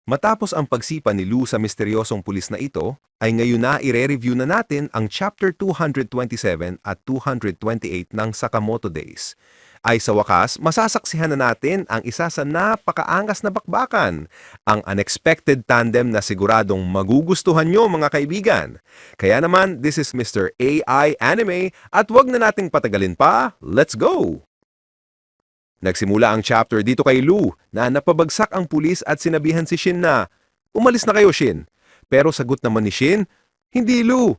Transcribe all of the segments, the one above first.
Matapos ang pagsipa ni Lou sa misteryosong pulis na ito, ay ngayon na ire-review na natin ang Chapter 227 at 228 ng Sakamoto Days. Ay sa wakas, masasaksihan na natin ang isa sa napakaangas na bakbakan, ang unexpected tandem na siguradong magugustuhan nyo mga kaibigan. Kaya naman, this is Mr. AI Anime at wag na nating patagalin pa, let's go! Nagsimula ang chapter dito kay Lou na napabagsak ang pulis at sinabihan si Shin na, "Umalis na kayo, Shin." Pero sagot naman ni Shin, "Hindi, Lou."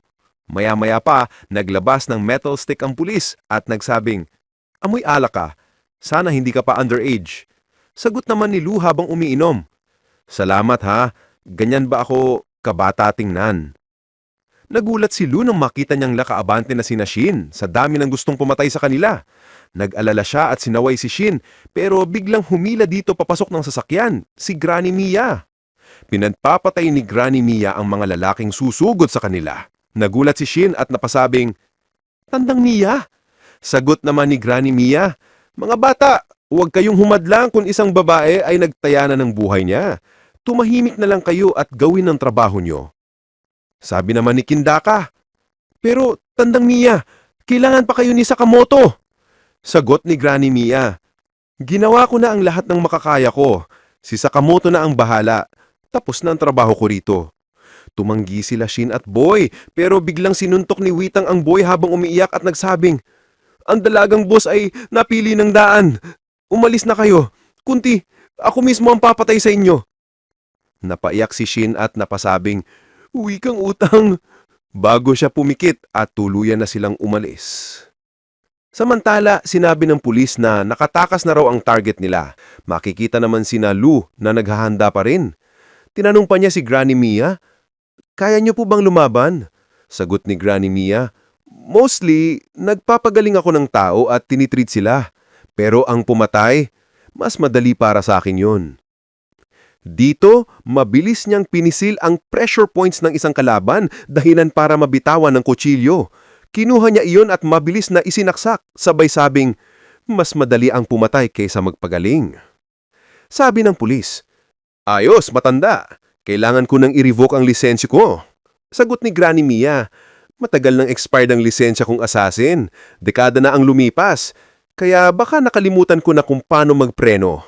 Maya-maya pa, naglabas ng metal stick ang pulis at nagsabing, "Amoy alak ka. Sana hindi ka pa underage." Sagot naman ni Lou habang umiinom, "Salamat ha, ganyan ba ako kabata tingnan?" Nagulat si Lou nang makita niyang lakaabante na sina Shin sa dami ng gustong pumatay sa kanila. Nag-alala siya at sinaway si Shin pero biglang humila dito papasok ng sasakyan, si Granny Mia. Pinagpapatay ni Granny Mia ang mga lalaking susugod sa kanila. Nagulat si Shin at napasabing, "Tandang Mia." Sagot naman ni Granny Mia, "Mga bata, huwag kayong humadlang kung isang babae ay nagtaya na ng buhay niya. Tumahimik na lang kayo at gawin ang trabaho niyo." Sabi naman ni Kindaka, "Pero, Tandang Mia, kailangan pa kayo ni Sakamoto." Sagot ni Granny Mia, "Ginawa ko na ang lahat ng makakaya ko. Si Sakamoto na ang bahala. Tapos na ang trabaho ko rito." Tumanggi sila Shin at Boy, pero biglang sinuntok ni Witang ang Boy habang umiiyak at nagsabing, "Ang dalagang boss ay napili ng daan. Umalis na kayo. Kunti, ako mismo ang papatay sa inyo." Napaiyak si Shin at napasabing, "Uwi kang utang." Bago siya pumikit at tuluyan na silang umalis. Samantala, sinabi ng pulis na nakatakas na raw ang target nila. Makikita naman sina Lou na naghahanda pa rin. Tinanong pa niya si Granny Mia, "Kaya niyo po bang lumaban?" Sagot ni Granny Mia, "Mostly, nagpapagaling ako ng tao at tinitreat sila. Pero ang pumatay, mas madali para sa akin yun." Dito, mabilis niyang pinisil ang pressure points ng isang kalaban dahilan para mabitawan ng kutsilyo. Kinuha niya iyon at mabilis na isinaksak, sabay sabing, "Mas madali ang pumatay kaysa magpagaling." Sabi ng pulis, "Ayos, matanda. Kailangan ko nang i-revoke ang lisensya ko." Sagot ni Granny Mia, "Matagal nang expired ang lisensya kong assassin. Dekada na ang lumipas. Kaya baka nakalimutan ko na kung paano magpreno."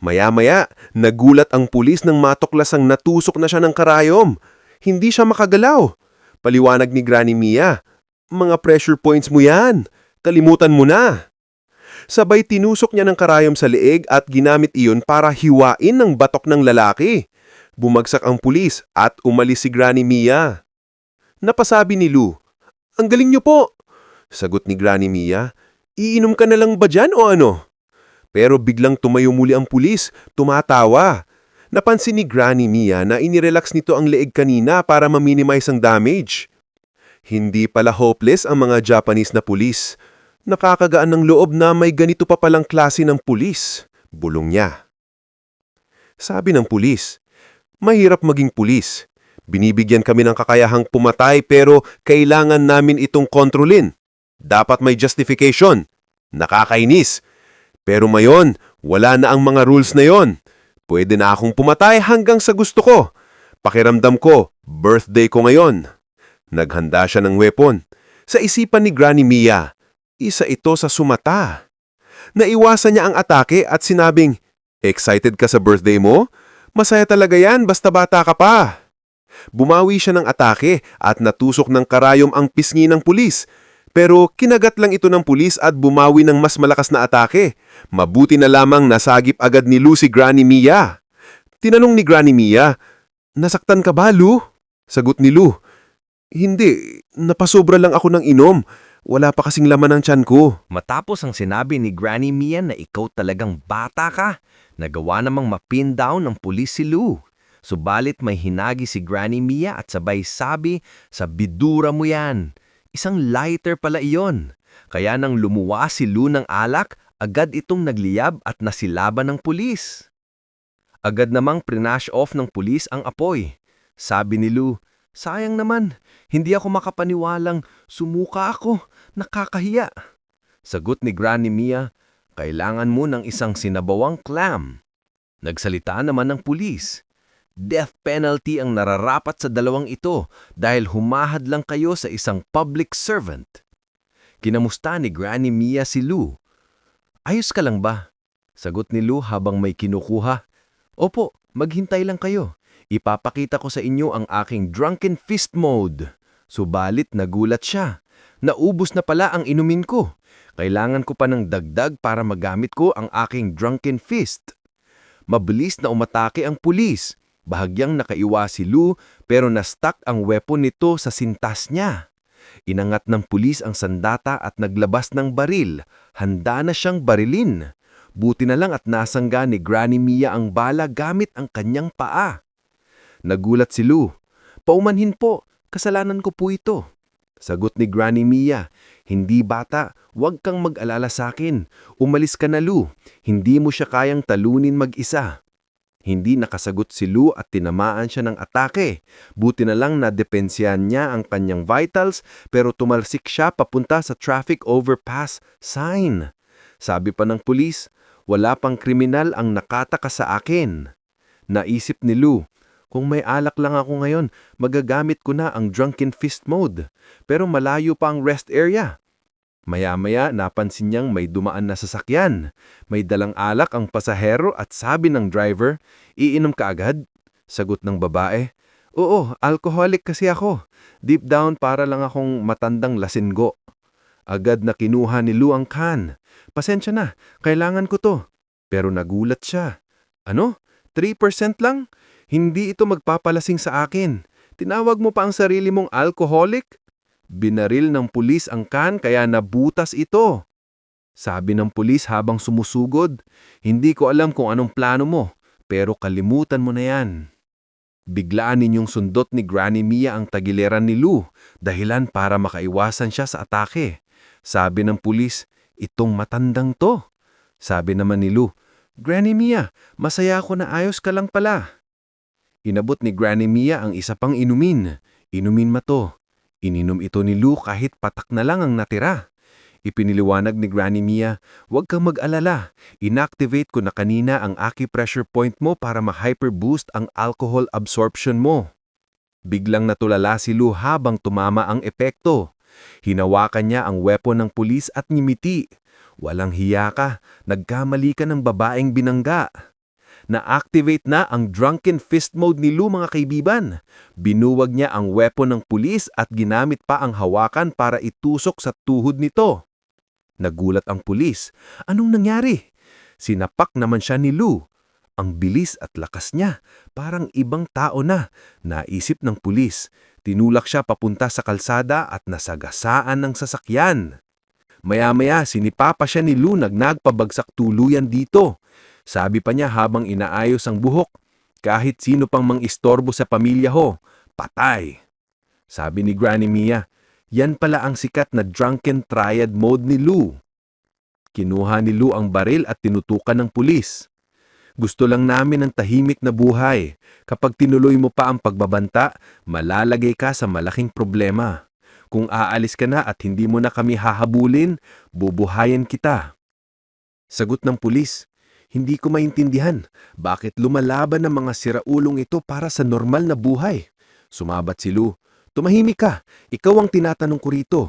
Maya-maya, nagulat ang pulis nang matuklasang natusok na siya ng karayom. Hindi siya makagalaw. Paliwanag ni Granny Mia, "Mga pressure points mo yan. Kalimutan mo na." Sabay tinusok niya ng karayom sa leeg at ginamit iyon para hiwain ng batok ng lalaki. Bumagsak ang pulis at umalis si Granny Mia. Napasabi ni Lou, "Ang galing niyo po." Sagot ni Granny Mia, "Iinom ka na lang ba dyan o ano?" Pero biglang tumayo muli ang pulis, tumatawa. Napansin ni Granny Mia na inirelax nito ang leeg kanina para ma-minimize ang damage. Hindi pala hopeless ang mga Japanese na pulis. Nakakagaan ng loob na may ganito pa palang klase ng pulis. Bulong niya. Sabi ng pulis, "Mahirap maging pulis. Binibigyan kami ng kakayahang pumatay pero kailangan namin itong kontrolin. Dapat may justification. Nakakainis. Pero mayon, wala na ang mga rules na yon. Pwede na akong pumatay hanggang sa gusto ko. Pakiramdam ko, birthday ko ngayon." Naghanda siya ng weapon. Sa isipan ni Granny Mia, isa ito sa sumata. Naiwasan niya ang atake at sinabing, "Excited ka sa birthday mo? Masaya talaga yan basta bata ka pa." Bumawi siya ng atake at natusok ng karayom ang pisngi ng pulis. Pero kinagat lang ito ng pulis at bumawi ng mas malakas na atake. Mabuti na lamang nasagip agad ni Lou si Granny Mia. Tinanong ni Granny Mia, "Nasaktan ka ba, Lou?" Sagot ni Lou, "Hindi, napasobra lang ako ng inom. Wala pa kasing laman ng tiyan ko." Matapos ang sinabi ni Granny Mia na ikaw talagang bata ka, nagawa namang mapin down ng pulis si Lou. Subalit may hinagi si Granny Mia at sabay sabi, "Sa bidura mo yan." Isang lighter pala iyon. Kaya nang lumuwa si Lou ng alak, agad itong nagliyab at nasilaban ng pulis. Agad namang prinash off ng pulis ang apoy. Sabi ni Lou, "Sayang naman, hindi ako makapaniwalang sumuka ako, nakakahiya." Sagot ni Granny Mia, "Kailangan mo ng isang sinabawang clam." Nagsalita naman ng pulis. Death penalty ang nararapat sa dalawang ito dahil humahad lang kayo sa isang public servant. Kinamusta ni Granny Mia si Lou. Ayos ka lang ba? Sagot ni Lou habang may kinukuha. Opo, maghintay lang kayo. Ipapakita ko sa inyo ang aking drunken fist mode. Subalit nagulat siya. Naubos na pala ang inumin ko. Kailangan ko pa ng dagdag para magamit ko ang aking drunken fist. Mabilis na umatake ang pulis. Bahagyang nakaiwas si Lou pero na-stuck ang weapon nito sa sintas niya. Inangat ng pulis ang sandata at naglabas ng baril. Handa na siyang barilin. Buti na lang at nasangga ni Granny Mia ang bala gamit ang kanyang paa. Nagulat si Lou. Paumanhin po, kasalanan ko po ito. Sagot ni Granny Mia, hindi bata, huwag kang mag-alala sa akin. Umalis ka na Lou, hindi mo siya kayang talunin mag-isa. Hindi nakasagot si Lou at tinamaan siya ng atake. Buti na lang nadepensyahan niya ang kanyang vitals pero tumalsik siya papunta sa traffic overpass sign. Sabi pa ng pulis, wala pang kriminal ang nakataka sa akin. Naisip ni Lou, kung may alak lang ako ngayon, magagamit ko na ang drunken fist mode. Pero malayo pa ang rest area. Maya-maya napansin niyang may dumaan na sasakyan. May dalang alak ang pasahero at sabi ng driver, iinom ka agad? Sagot ng babae, oo, alcoholic kasi ako. Deep down para lang akong matandang lasinggo. Agad na kinuha ni Lou ang can. Pasensya na, kailangan ko to. Pero nagulat siya. Ano? 3% lang? Hindi ito magpapalasing sa akin. Tinawag mo pa ang sarili mong alcoholic? Binaril ng pulis ang can kaya nabutas ito. Sabi ng pulis habang sumusugod, hindi ko alam kung anong plano mo, pero kalimutan mo na yan. Biglaan ninyong sundot ni Granny Mia ang tagiliran ni Lou, dahilan para makaiwasan siya sa atake. Sabi ng pulis, itong matandang to. Sabi naman ni Lou, Granny Mia, masaya ako na ayos ka lang pala. Inabot ni Granny Mia ang isa pang inumin. Inumin mo to. Ininom ito ni Lou kahit patak na lang ang natira. Ipiniliwanag ni Granny Mia, huwag kang mag-alala. Inactivate ko na kanina ang acupressure point mo para ma-hyperboost ang alcohol absorption mo. Biglang natulala si Lou habang tumama ang epekto. Hinawakan niya ang weapon ng pulis at ngimiti. Walang hiya ka, nagkamali ka ng babaeng binangga. Na-activate na ang drunken fist mode ni Lou mga kaibigan. Binuwag niya ang weapon ng pulis at ginamit pa ang hawakan para itusok sa tuhod nito. Nagulat ang pulis. Anong nangyari? Sinapak naman siya ni Lou. Ang bilis at lakas niya, parang ibang tao na, naisip ng pulis. Tinulak siya papunta sa kalsada at nasagasaan ng sasakyan. Maya-maya sinipa pa siya ni Lou nagpabagsak tuluyan dito. Sabi pa niya habang inaayos ang buhok, kahit sino pang mang-istorbo sa pamilya ho, patay. Sabi ni Granny Mia, yan pala ang sikat na drunken triad mode ni Lou. Kinuha ni Lou ang baril at tinutukan ng pulis. Gusto lang namin ng tahimik na buhay. Kapag tinuloy mo pa ang pagbabanta, malalagay ka sa malaking problema. Kung aalis ka na at hindi mo na kami hahabulin, bubuhayin kita. Sagot ng pulis, hindi ko maintindihan bakit lumalaban ng mga siraulong ito para sa normal na buhay. Sumabat si Lou, tumahimik ka, ikaw ang tinatanong ko rito.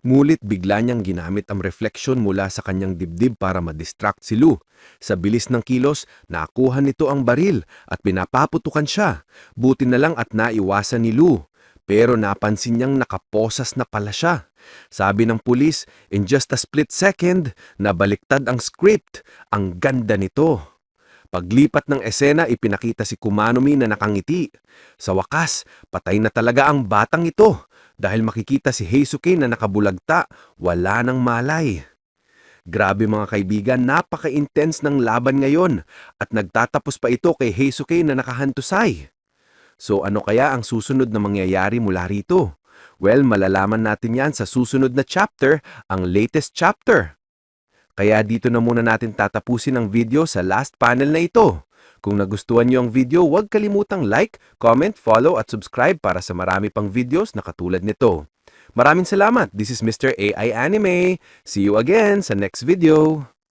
Ngulit bigla niyang ginamit ang refleksyon mula sa kanyang dibdib para ma-distract si Lou. Sa bilis ng kilos, nakuha nito ang baril at pinapaputukan siya. Buti na lang at naiwasan ni Lou. Pero napansin niyang nakaposas na pala siya. Sabi ng pulis, in just a split second, nabaliktad ang script. Ang ganda nito. Paglipat ng esena, ipinakita si Kumanomi na nakangiti. Sa wakas, patay na talaga ang batang ito. Dahil makikita si Heisuke na nakabulagta, wala nang malay. Grabe mga kaibigan, napaka-intense ng laban ngayon. At nagtatapos pa ito kay Heisuke na nakahantusay. So ano kaya ang susunod na mangyayari mula rito? Well, malalaman natin yan sa susunod na chapter, ang latest chapter. Kaya dito na muna natin tatapusin ang video sa last panel na ito. Kung nagustuhan niyo ang video, huwag kalimutang like, comment, follow at subscribe para sa marami pang videos na katulad nito. Maraming salamat. This is Mr. AI Anime. See you again sa next video.